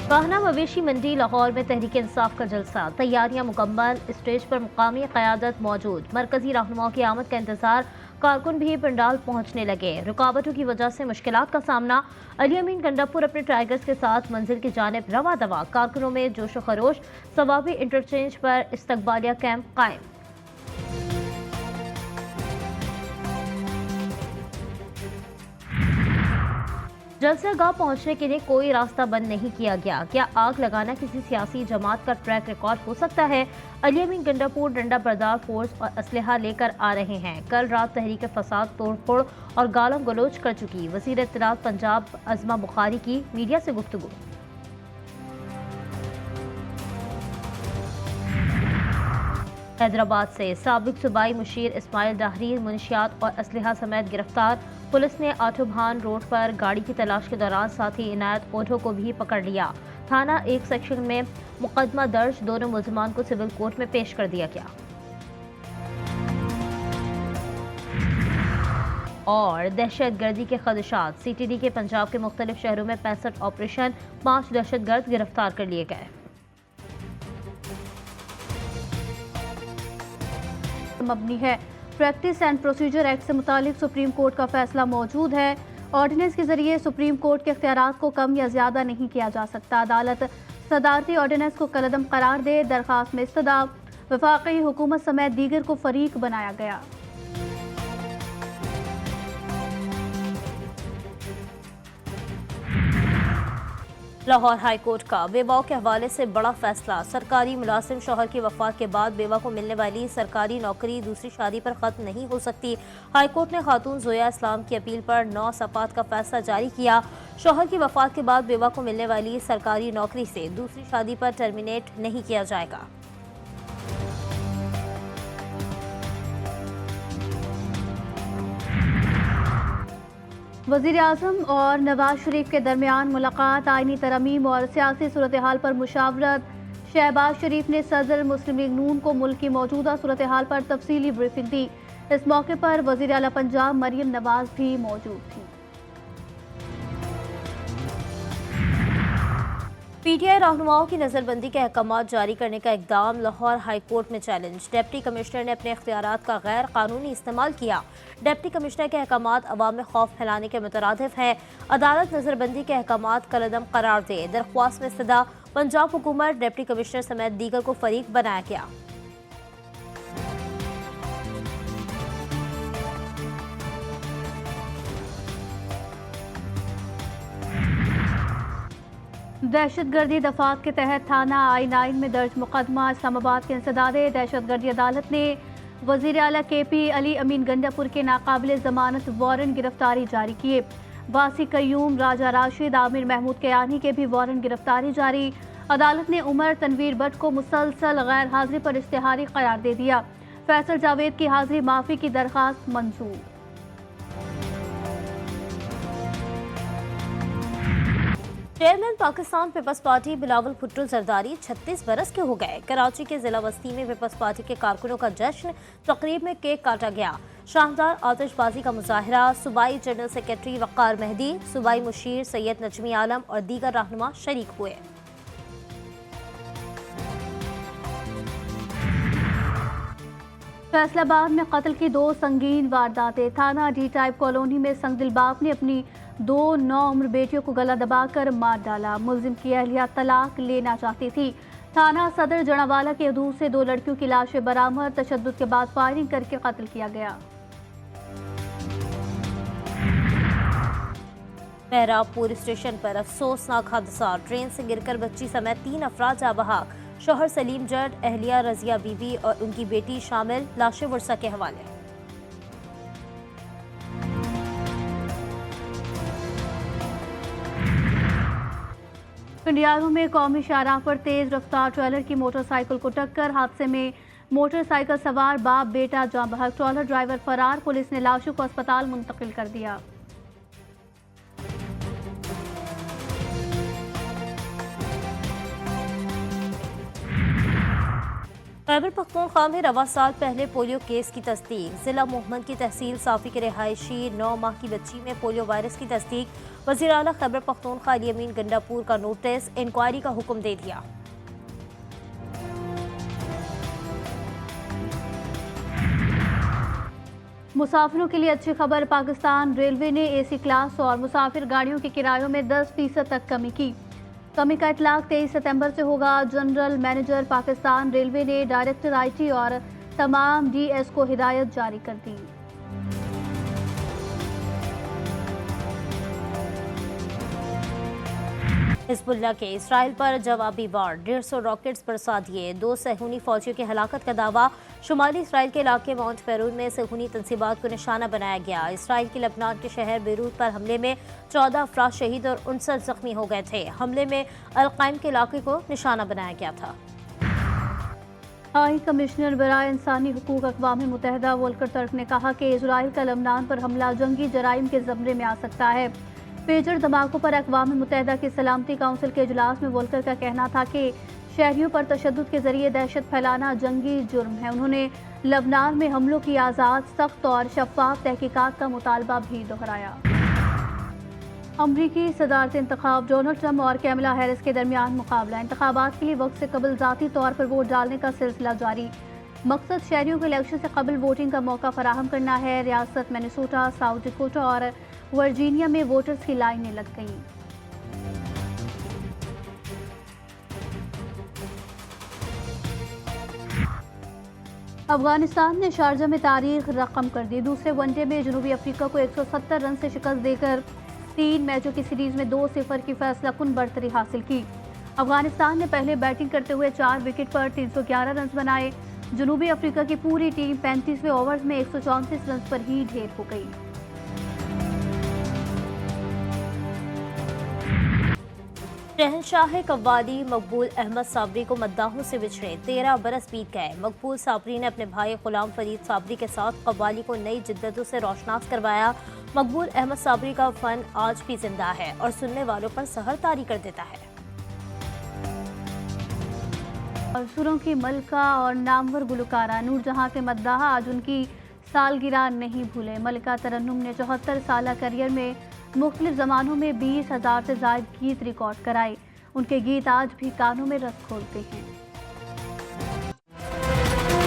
वाहना मवेशी मंडी लाहौर में तहरीक इंसाफ का जलसा, तैयारियां मुकम्मल, स्टेज पर मुकामी क़यादत मौजूद, मरकजी रहनुमाओं की आमद का इंतजार, कारकुन भी पंडाल पहुंचने लगे। रुकावटों की वजह से मुश्किलात का सामना, अली अमीन गंडापुर अपने टाइगर्स के साथ मंजिल की जानिब रवा दवा, कारकुनों में जोशो खरोश, सवाबी इंटरचेंज पर इस्तकबालिया कैंप कायम। जलसागाह पहुंचने के लिए कोई रास्ता बंद नहीं किया गया। क्या आग लगाना किसी सियासी जमात का ट्रैक रिकॉर्ड हो सकता है? अली अमीन गंडापुर डंडा बरदार फोर्स और असलहा लेकर आ रहे हैं। कल रात तहरीक फसाद तोड़फोड़ और गालम गलोच कर चुकी वज़ीर इत्तलात पंजाब अज़मा बुखारी की मीडिया से गुफ्तगू। हैदराबाद से साबिक सूबाई मुशीर इस्माइल डाहरी मुनशियात और असलहा समेत गिरफ्तार। पुलिस ने आठोभान रोड पर गाड़ी की तलाश के दौरान साथी इनायत ओढो को भी पकड़ लिया। थाना 1 सेक्शन में मुकदमा दर्ज, दोनों मुल्जिमान को सिविल कोर्ट में पेश कर दिया गया। और दहशत गर्दी के खदशात, CTD के पंजाब के मुख्तलिफ शहरों में 65 ऑपरेशन, 5 दहशतगर्द गिरफ्तार कर लिए गए। मबनी है। प्रैक्टिस एंड प्रोसीजर एक्ट से मुतालिक सुप्रीम कोर्ट का फैसला मौजूद है। ऑर्डिनेंस के जरिए सुप्रीम कोर्ट के इख्तियारात को कम या ज्यादा नहीं किया जा सकता। अदालत सदारती ऑर्डिनेंस को कलअदम करार दे, दरखास्त में इस्तदा, वफाकी हुकूमत समेत दीगर को फरीक बनाया गया। लाहौर हाई कोर्ट का बेवाओं के हवाले से बड़ा फैसला। सरकारी मुलाजिम शौहर की वफात के बाद बेवा को मिलने वाली सरकारी नौकरी दूसरी शादी पर खत्म नहीं हो सकती। हाई कोर्ट ने खातून जोया इस्लाम की अपील पर 9 सफ़ात का फैसला जारी किया। शौहर की वफात के बाद बेवा को मिलने वाली सरकारी नौकरी से दूसरी शादी पर टर्मिनेट नहीं किया जाएगा। वज़ीर आज़म और नवाज शरीफ के दरमियान मुलाकात, आईनी तरमीम और सियासी सूरत हाल पर मुशावरत। शहबाज शरीफ ने सदर मुस्लिम लीग नून को मुल्क की मौजूदा सूरत हाल पर तफसीली ब्रीफिंग दी। इस मौके पर वज़ीर आला पंजाब मरियम नवाज भी मौजूद थी। PTI रहनुमाओं की नजरबंदी के अहकाम जारी करने का इकदाम, लाहौर हाई कोर्ट में चैलेंज। डिप्टी कमिश्नर ने अपने इख्तियारात का गैर कानूनी इस्तेमाल किया। डिप्टी कमिश्नर के अहकाम अवाम में खौफ फैलाने के मुतरादिफ हैं। अदालत नजरबंदी के अहकाम कलअदम करार दे, दरख्वास्त में इस्तदा। पंजाब हुकूमत, डिप्टी कमिश्नर समेत दीगर को फरीक बनाया गया। दहशतगर्दी दफात के तहत थाना I-9 में दर्ज मुकदमा। इस्लामाबाद के इंसदादे दहशतगर्दी अदालत ने वज़ीर आला KP अली अमीन गंडापुर के नाकाबिल जमानत वारंट गिरफ्तारी जारी किए। वासी कयूम, राजा राशिद, आमिर महमूद कयानी के भी वारंट गिरफ्तारी जारी। अदालत ने उमर तनवीर भट्ट को मुसलसल गैर हाजिरी पर इश्तिहारी करार दे दिया। फैसल जावेद की हाजिरी माफी की दरखास्त मंजूर। चेयरमैन पाकिस्तान पीपल्स पार्टी बिलावल भुट्टो जरदारी 36 बरस के हो गए। कराची के जिला बस्ती में पीपल्स पार्टी के कारकुनों का जश्न, तकरीब में केक काटा गया। शानदार आतिशबाजी का मुजाहरा। सूबाई जनरल सेक्रेटरी वक़ार मेहदी, सूबाई मुशीर सैयद नजमी आलम और दीगर रहनुमा शरीक हुए। फैसलाबाद में कत्ल की 2 संगीन वारदातें। थाना D टाइप कॉलोनी में संगदिल बाप ने अपनी 2 नौउम्र बेटियों को गला दबाकर मार डाला। मुल्जिम की अहलिया तलाक लेना चाहती थी। थाना सदर जनावाला के हदूद से 2 लड़कियों की लाशें बरामद। तशद्दुद के बाद फायरिंग करके कत्ल किया गया। मेहराबपुर स्टेशन पर अफसोसनाक हादसा, ट्रेन से गिरकर बच्ची समेत 3 अफराद जा बहाक। शौहर सलीम जट, अहलिया रजिया बीबी और उनकी बेटी शामिल, लाशें वर्षा के हवाले। पिंडियारों में कौमी शाहराह पर तेज रफ्तार ट्रेलर की मोटरसाइकिल को टक्कर। हादसे में मोटरसाइकिल सवार बाप बेटा जाँ बहक, ट्रेलर ड्राइवर फरार। पुलिस ने लाशों को अस्पताल मुंतकिल कर दिया। खैबर पख्तूनख्वा में रवा साल पहले पोलियो केस की तस्दीक। जिला मोहम्मद की तहसील साफी के रिहायशी 9 माह की बच्ची में पोलियो वायरस की तस्दीक। वज़ीर आला खैबर पख्तूनख्वा अली अमीन गंडापुर का नोटिस, इंक्वायरी का हुक्म दे दिया। मुसाफिरों के लिए अच्छी खबर, पाकिस्तान रेलवे ने एसी क्लास और मुसाफिर गाड़ियों के किरायों में 10% तक कमी की। कमी का इतलाक 23 सितंबर से होगा। जनरल मैनेजर पाकिस्तान रेलवे ने डायरेक्टर आईटी और तमाम डीएस को हिदायत जारी कर दी। हिजबुल्लाह के इसराइल पर जवाबी वार, 150 रॉकेट्स बरसा दिए। 2 सहूनी फौजियों की हलाकत का दावा। शुमाली इसराइल के इलाके माउंट पेरून में सहूनी तंसीबात को निशाना बनाया गया। इसराइल की लेबनान के शहर बेरूत पर हमले में 14 अफराद शहीद और 59 जख्मी हो गए थे। हमले में अल-कायम के इलाके को निशाना बनाया गया था। हाई कमिश्नर बराए इंसानी हुकूक अक़वाम मुत्तहिदा वोल्कर टर्क ने कहा कि इसराइल का लेबनान पर हमला जंगी जराइम के ज़मरे में आ सकता है। पेजर धमाकों पर अक़वाम मुत्तहिदा की सलामती काउंसिल के इजलास में वोल्कर का कहना था कि शहरियों पर तशद्दुद के जरिए दहशत फैलाना जंगी जुर्म है। उन्होंने लेबनान में हमलों की आज़ाद, सख्त और शफाफ तहकीकात का मुतालबा भी दोहराया। अमरीकी सदारती इंतखाब, डोनाल्ड ट्रंप और कैमला हैरिस के दरमियान मुकाबला। इंतखाबात के लिए वक्त से कबल ज़ाती तौर पर वोट डालने का सिलसिला जारी। मकसद शहरियों को इलेक्शन से कबल वोटिंग का मौका फराहम करना है। रियासत मिनेसोटा, साउथ डकोटा और वर्जीनिया में वोटर्स की लाइनें लग गईं। अफगानिस्तान ने शारजा में तारीख रकम कर दी। दूसरे वनडे में जनूबी अफ्रीका को 170 रन से शिकस्त देकर 3 मैचों की सीरीज में 2-0 की फैसला कुन बढ़तरी हासिल की। अफगानिस्तान ने पहले बैटिंग करते हुए 4 विकेट पर 311 रन बनाए। जनूबी अफ्रीका की पूरी टीम 35वें ओवर में 134 रन पर ही ढेर हो गई। शहंशाह कव्वाली मकबूल अहमद साबरी को मद्दाहों से बिछड़े 13 बरस बीत गए। मकबूल साबरी ने अपने भाई गुलाम फरीद साबरी के साथ कव्वाली को नई जिद्दतों से रोशनास करवाया। मकबूल अहमद साबरी का फन आज भी जिंदा है और सुनने वालों पर सहर तारी कर देता है। और सुरों की मलका और नामवर गुलकारा नूरजहां के मद्दाह आज उनकी सालगिरह नहीं भूले। मलिका तरन्नुम ने 74 साल करियर में मुख्तलिफ ज़मानों में 20,000 से ज़ायद गीत रिकॉर्ड कराए। उनके गीत आज भी कानों में रस खोलते हैं।